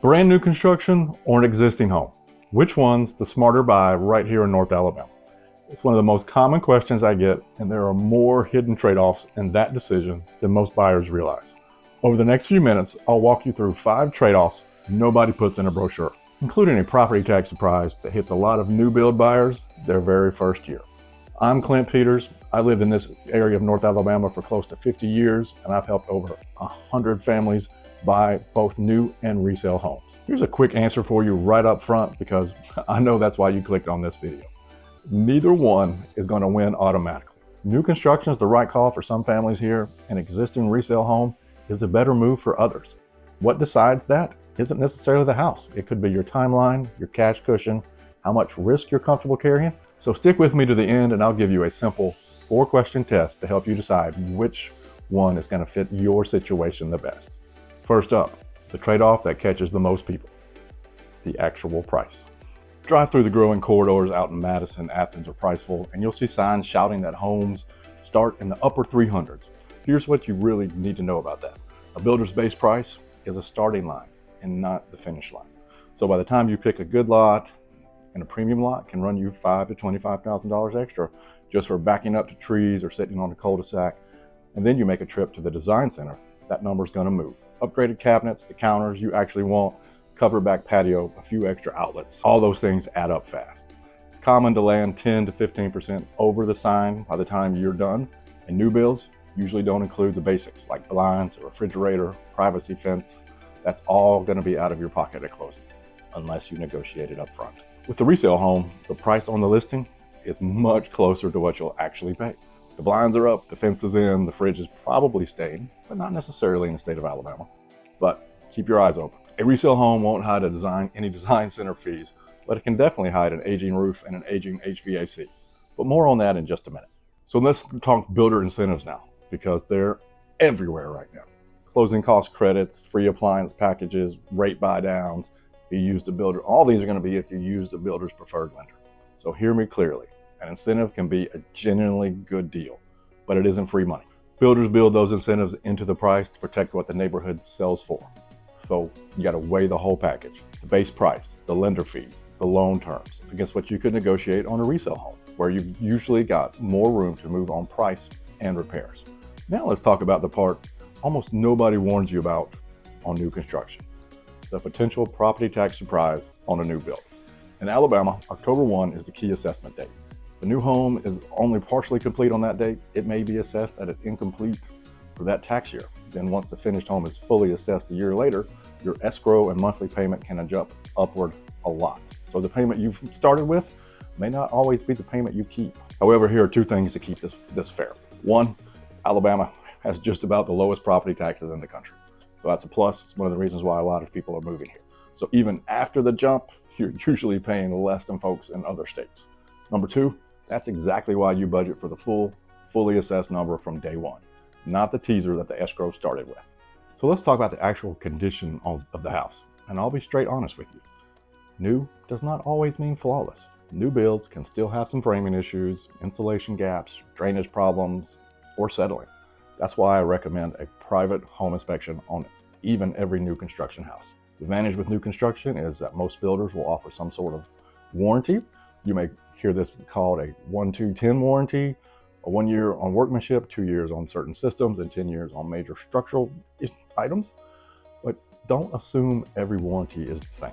Brand new construction or an existing home? Which one's the smarter buy right here in North Alabama? It's one of the most common questions I get, and there are more hidden trade-offs in that decision than most buyers realize. Over the next few minutes, I'll walk you through 5 trade-offs nobody puts in a brochure, including a property tax surprise that hits a lot of new build buyers their very first year. I'm Clint Peters. I lived in this area of North Alabama for close to 50 years, and I've helped over 100 families buy both new and resale homes. Here's a quick answer for you right up front, because I know that's why you clicked on this video. Neither one is going to win automatically. New construction is the right call for some families here. An existing resale home is a better move for others. What decides that isn't necessarily the house. It could be your timeline, your cash cushion, how much risk you're comfortable carrying. So stick with me to the end and I'll give you a simple 4-question test to help you decide which one is going to fit your situation the best. First up, the trade-off that catches the most people: the actual price. Drive through the growing corridors out in Madison, Athens, or Priceville, and you'll see signs shouting that homes start in the upper 300s. Here's what you really need to know about that. A builder's base price is a starting line and not the finish line. So by the time you pick a good lot, and a premium lot can run you $5,000 to $25,000 extra just for backing up to trees or sitting on a cul-de-sac, and then you make a trip to the design center, that number's going to move. Upgraded cabinets, the counters you actually want, covered back patio, a few extra outlets. All those things add up fast. It's common to land 10 to 15% over the sign by the time you're done, and new builds usually don't include the basics like blinds, a refrigerator, privacy fence. That's all going to be out of your pocket at closing, unless you negotiate it up front. With the resale home, the price on the listing is much closer to what you'll actually pay. The blinds are up, the fence is in, the fridge is probably staying, but not necessarily in the state of Alabama. But keep your eyes open. A resale home won't hide any design center fees, but it can definitely hide an aging roof and an aging HVAC. But more on that in just a minute. So let's talk builder incentives now, because they're everywhere right now. Closing cost credits, free appliance packages, rate buy downs. If you use the builder, all these are going to be if you use the builder's preferred lender. So hear me clearly. An incentive can be a genuinely good deal, but it isn't free money. Builders build those incentives into the price to protect what the neighborhood sells for. So you got to weigh the whole package: the base price, the lender fees, the loan terms, against what you could negotiate on a resale home, where you've usually got more room to move on price and repairs. Now let's talk about the part almost nobody warns you about on new construction: the potential property tax surprise on a new build. In Alabama, October 1 is the key assessment date. If the new home is only partially complete on that date, it may be assessed at an incomplete for that tax year. Then once the finished home is fully assessed a year later, your escrow and monthly payment can jump upward a lot. So the payment you've started with may not always be the payment you keep. However, here are 2 things to keep this fair. 1, Alabama has just about the lowest property taxes in the country. So that's a plus. It's one of the reasons why a lot of people are moving here. So even after the jump, you're usually paying less than folks in other states. Number 2, that's exactly why you budget for the fully assessed number from day one, not the teaser that the escrow started with. So let's talk about the actual condition of the house. And I'll be straight honest with you. New does not always mean flawless. New builds can still have some framing issues, insulation gaps, drainage problems, or settling. That's why I recommend a private home inspection on even every new construction house. The advantage with new construction is that most builders will offer some sort of warranty. You may hear this called a 1-2-10 warranty, a 1 year on workmanship, 2 years on certain systems, and 10 years on major structural items. But don't assume every warranty is the same.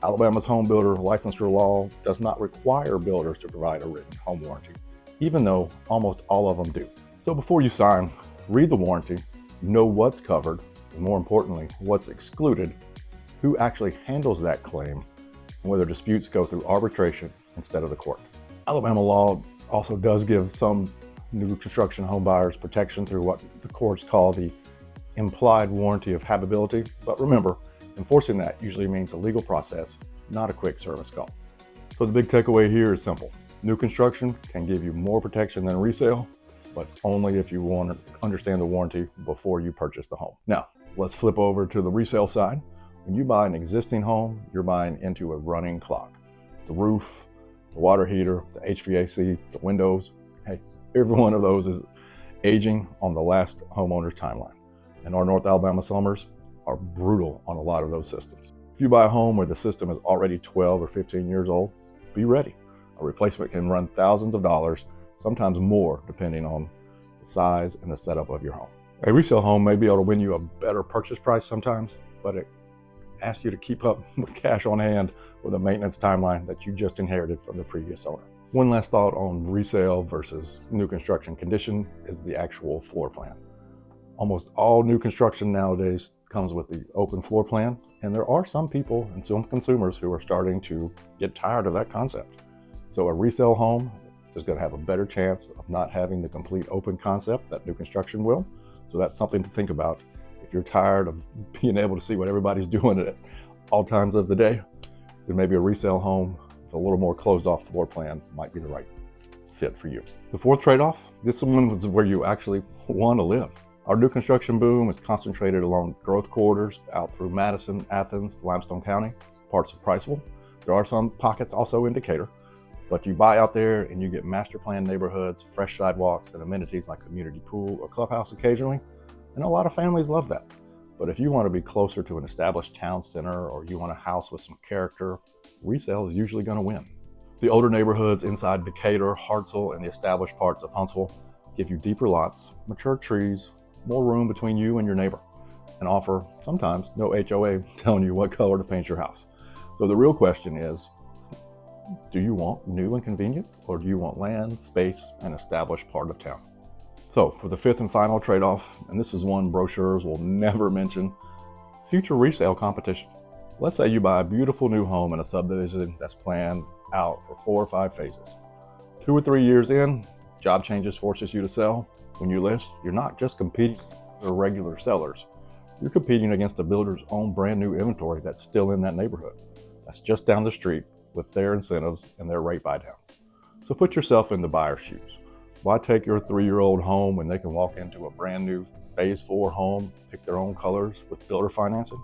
Alabama's home builder licensure law does not require builders to provide a written home warranty, even though almost all of them do. So before you sign, read the warranty, know what's covered, and more importantly, what's excluded, who actually handles that claim, and whether disputes go through arbitration instead of the court. Alabama law also does give some new construction home buyers protection through what the courts call the implied warranty of habitability. But remember, enforcing that usually means a legal process, not a quick service call. So the big takeaway here is simple. New construction can give you more protection than resale, but only if you want to understand the warranty before you purchase the home. Now, let's flip over to the resale side. When you buy an existing home, you're buying into a running clock. The roof, the water heater, the HVAC, the windows, hey, every one of those is aging on the last homeowner's timeline. And our North Alabama summers are brutal on a lot of those systems. If you buy a home where the system is already 12 or 15 years old, be ready. A replacement can run thousands of dollars, sometimes more, depending on the size and the setup of your home. A resale home may be able to win you a better purchase price sometimes, but it asks you to keep up with cash on hand with a maintenance timeline that you just inherited from the previous owner. One last thought on resale versus new construction condition is the actual floor plan. Almost all new construction nowadays comes with the open floor plan, and there are some people and some consumers who are starting to get tired of that concept. So a resale home is going to have a better chance of not having the complete open concept that new construction will. So that's something to think about. If you're tired of being able to see what everybody's doing at all times of the day, then maybe a resale home with a little more closed off floor plan might be the right fit for you. The fourth trade-off, this one is where you actually want to live. Our new construction boom is concentrated along growth corridors out through Madison, Athens, Limestone County, parts of Priceville. There are some pockets also in Decatur, but you buy out there and you get master plan neighborhoods, fresh sidewalks, and amenities like community pool or clubhouse occasionally. And a lot of families love that. But if you want to be closer to an established town center or you want a house with some character, resale is usually going to win. The older neighborhoods inside Decatur, Hartselle, and the established parts of Huntsville give you deeper lots, mature trees, more room between you and your neighbor, and offer sometimes no HOA telling you what color to paint your house. So the real question is, do you want new and convenient, or do you want land, space, and established part of town? So for the fifth and final trade-off, and this is one brochures will never mention, future resale competition. Let's say you buy a beautiful new home in a subdivision that's planned out for 4 or 5 phases. 2 or 3 years in, job changes forces you to sell. When you list, you're not just competing with regular sellers. You're competing against the builder's own brand new inventory that's still in that neighborhood. That's just down the street with their incentives and their rate buy downs. So put yourself in the buyer's shoes. Why take your 3-year-old home when they can walk into a brand new phase 4 home, pick their own colors with builder financing?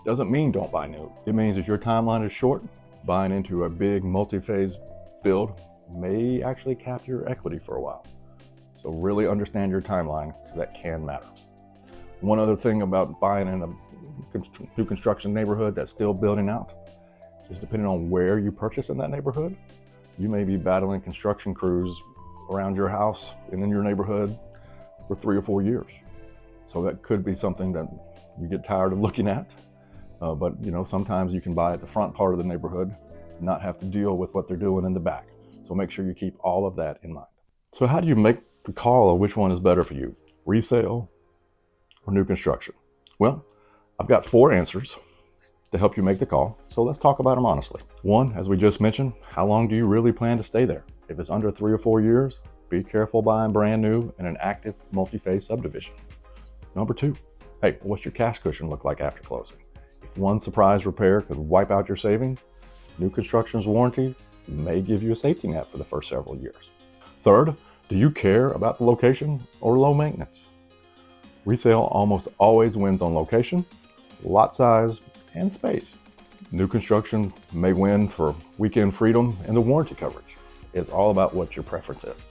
Doesn't mean don't buy new. It means if your timeline is short, buying into a big multi-phase build may actually cap your equity for a while. So really understand your timeline, because that can matter. One other thing about buying in a new construction neighborhood that's still building out is depending on where you purchase in that neighborhood, you may be battling construction crews around your house and in your neighborhood for 3 or 4 years. So that could be something that you get tired of looking at. But sometimes you can buy at the front part of the neighborhood and not have to deal with what they're doing in the back. So make sure you keep all of that in mind. So how do you make the call of which one is better for you, resale or new construction? Well, I've got 4 answers to help you make the call. So let's talk about them honestly. 1, as we just mentioned, how long do you really plan to stay there? If it's under 3 or 4 years, be careful buying brand new in an active multi-phase subdivision. Number 2, hey, what's your cash cushion look like after closing? If one surprise repair could wipe out your savings, new construction's warranty may give you a safety net for the first several years. 3rd, do you care about the location or low maintenance? Resale almost always wins on location, lot size, and space. New construction may win for weekend freedom and the warranty coverage. It's all about what your preference is.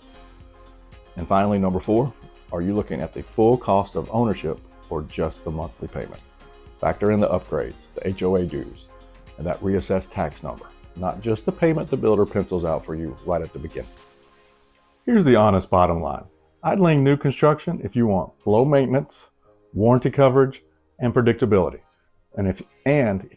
And finally, number 4, are you looking at the full cost of ownership or just the monthly payment? Factor in the upgrades, the HOA dues, and that reassessed tax number, not just the payment the builder pencils out for you right at the beginning. Here's the honest bottom line. I'd lean new construction if you want low maintenance, warranty coverage, and predictability. And if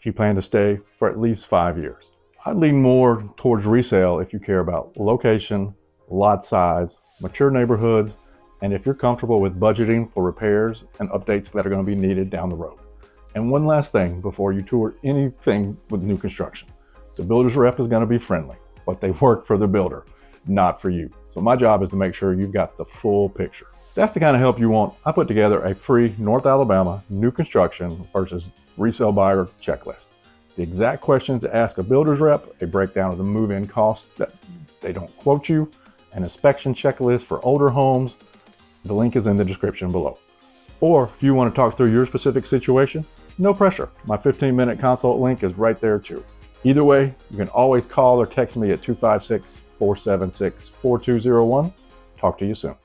you plan to stay for at least 5 years. I'd lean more towards resale if you care about location, lot size, mature neighborhoods, and if you're comfortable with budgeting for repairs and updates that are going to be needed down the road. And one last thing before you tour anything with new construction. The builder's rep is going to be friendly, but they work for the builder, not for you. So my job is to make sure you've got the full picture. That's the kind of help you want. I put together a free North Alabama new construction versus resale buyer checklist. The exact questions to ask a builder's rep, a breakdown of the move-in costs that they don't quote you, an inspection checklist for older homes. The link is in the description below. Or if you want to talk through your specific situation, no pressure. My 15-minute consult link is right there too. Either way, you can always call or text me at 256-476-4201. Talk to you soon.